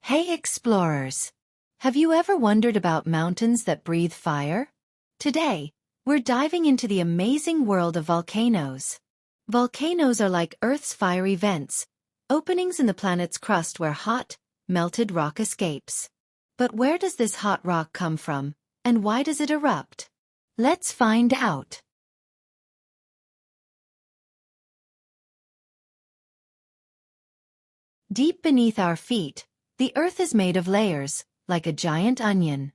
Hey explorers! Have you ever wondered about mountains that breathe fire? Today, we're diving into the amazing world of volcanoes. Volcanoes are like Earth's fiery vents, openings in the planet's crust where hot, melted rock escapes. But where does this hot rock come from, and why does it erupt? Let's find out. Deep beneath our feet, the Earth is made of layers, like a giant onion.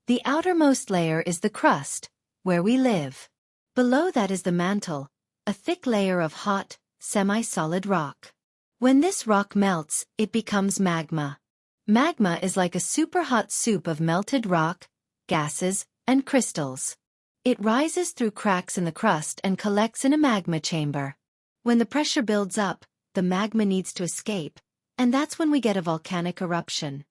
The outermost layer is the crust, where we live. Below that is the mantle, a thick layer of hot, semi-solid rock. When this rock melts, it becomes magma. Magma is like a super hot soup of melted rock, gases, and crystals. It rises through cracks in the crust and collects in a magma chamber. When the pressure builds up, the magma needs to escape, and that's when we get a volcanic eruption.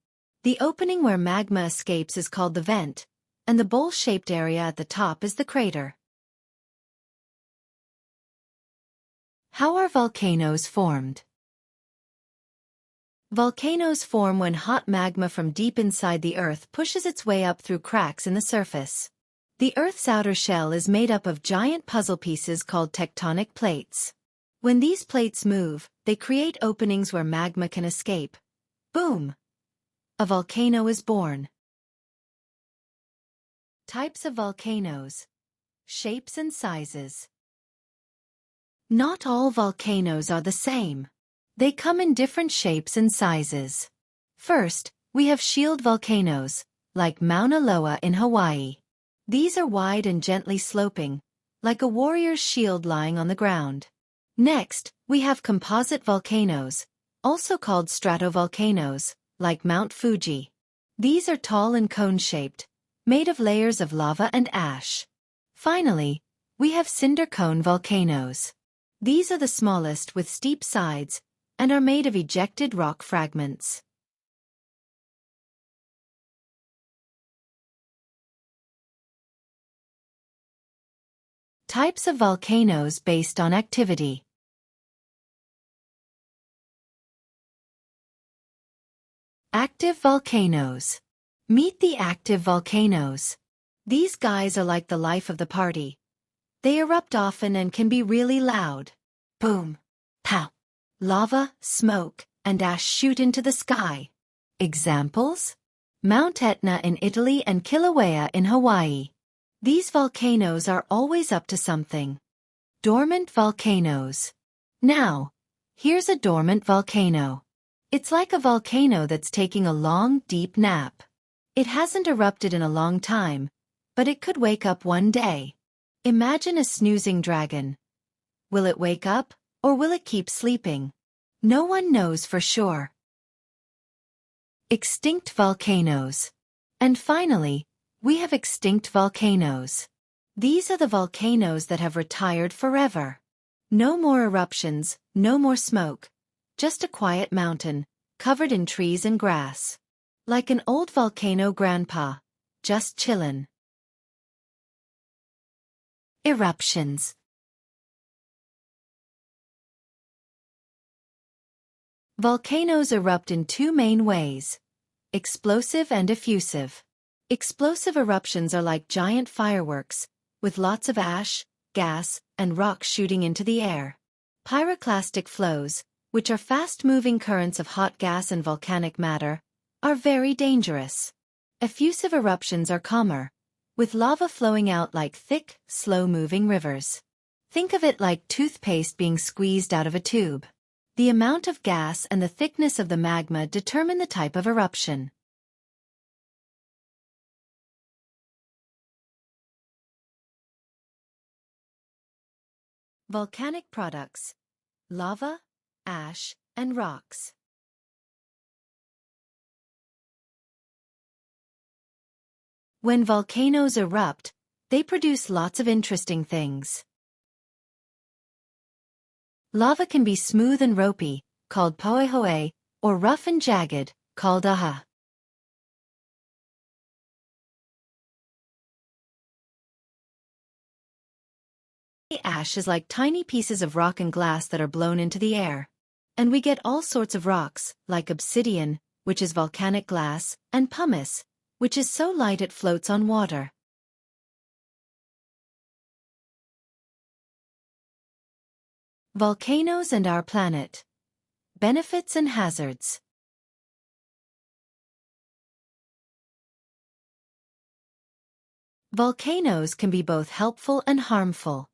The opening where magma escapes is called the vent, and the bowl-shaped area at the top is the crater. How are volcanoes formed? Volcanoes form when hot magma from deep inside the Earth pushes its way up through cracks in the surface. The Earth's outer shell is made up of giant puzzle pieces called tectonic plates. When these plates move, they create openings where magma can escape. Boom! A volcano is born. Types of volcanoes. Shapes and sizes. Not all volcanoes are the same. They come in different shapes and sizes. First, we have shield volcanoes, like Mauna Loa in Hawaii. These are wide and gently sloping, like a warrior's shield lying on the ground. Next, we have composite volcanoes, also called stratovolcanoes, like Mount Fuji. These are tall and cone-shaped, made of layers of lava and ash. Finally, we have cinder cone volcanoes. These are the smallest with steep sides, and are made of ejected rock fragments. Types of volcanoes based on activity. Active volcanoes. Meet the active volcanoes. These guys are like the life of the party. They erupt often and can be really loud. Boom! Pow! Lava, smoke, and ash shoot into the sky. Examples? Mount Etna in Italy and Kilauea in Hawaii. These volcanoes are always up to something. Dormant volcanoes. Now, here's a dormant volcano. It's like a volcano that's taking a long, deep nap. It hasn't erupted in a long time, but it could wake up one day. Imagine a snoozing dragon. Will it wake up, or will it keep sleeping? No one knows for sure. Extinct volcanoes. And finally, we have extinct volcanoes. These are the volcanoes that have retired forever. No more eruptions, no more smoke. Just a quiet mountain, covered in trees and grass. Like an old volcano grandpa, just chillin'. Eruptions. Volcanoes erupt in two main ways: explosive and effusive. Explosive eruptions are like giant fireworks, with lots of ash, gas, and rock shooting into the air. Pyroclastic flows, which are fast-moving currents of hot gas and volcanic matter, are very dangerous. Effusive eruptions are calmer, with lava flowing out like thick, slow-moving rivers. Think of it like toothpaste being squeezed out of a tube. The amount of gas and the thickness of the magma determine the type of eruption. Volcanic products: lava, ash, and rocks. When volcanoes erupt, they produce lots of interesting things. Lava can be smooth and ropey, called poehoe, or rough and jagged, called aha. Ash is like tiny pieces of rock and glass that are blown into the air. And we get all sorts of rocks, like obsidian, which is volcanic glass, and pumice, which is so light it floats on water. Volcanoes and our planet. Benefits and hazards. Volcanoes can be both helpful and harmful.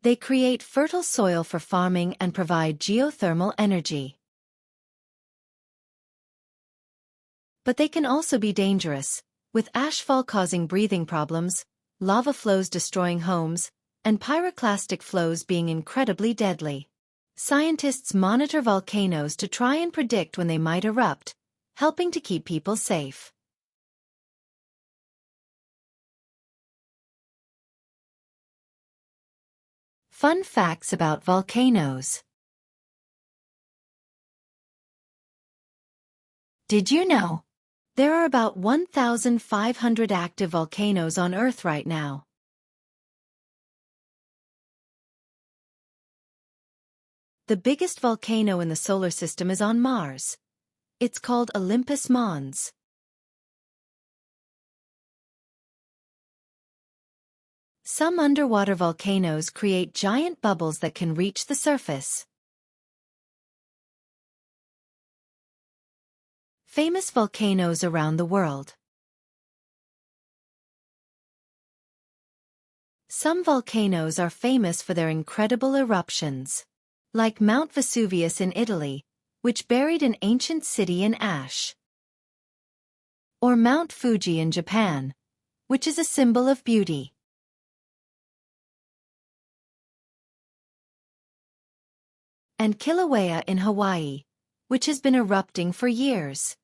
They create fertile soil for farming and provide geothermal energy. But they can also be dangerous, with ashfall causing breathing problems, lava flows destroying homes, and pyroclastic flows being incredibly deadly. Scientists monitor volcanoes to try and predict when they might erupt, helping to keep people safe. Fun facts about volcanoes. Did you know? There are about 1,500 active volcanoes on Earth right now. The biggest volcano in the solar system is on Mars. It's called Olympus Mons. Some underwater volcanoes create giant bubbles that can reach the surface. Famous volcanoes around the world. Some volcanoes are famous for their incredible eruptions, like Mount Vesuvius in Italy, which buried an ancient city in ash, or Mount Fuji in Japan, which is a symbol of beauty. And Kilauea in Hawaii, which has been erupting for years.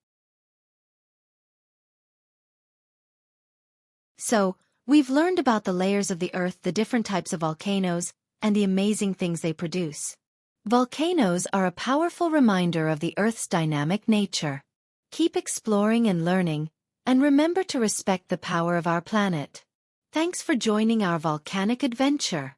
So, we've learned about the layers of the Earth, the different types of volcanoes, and the amazing things they produce. Volcanoes are a powerful reminder of the Earth's dynamic nature. Keep exploring and learning, and remember to respect the power of our planet. Thanks for joining our volcanic adventure.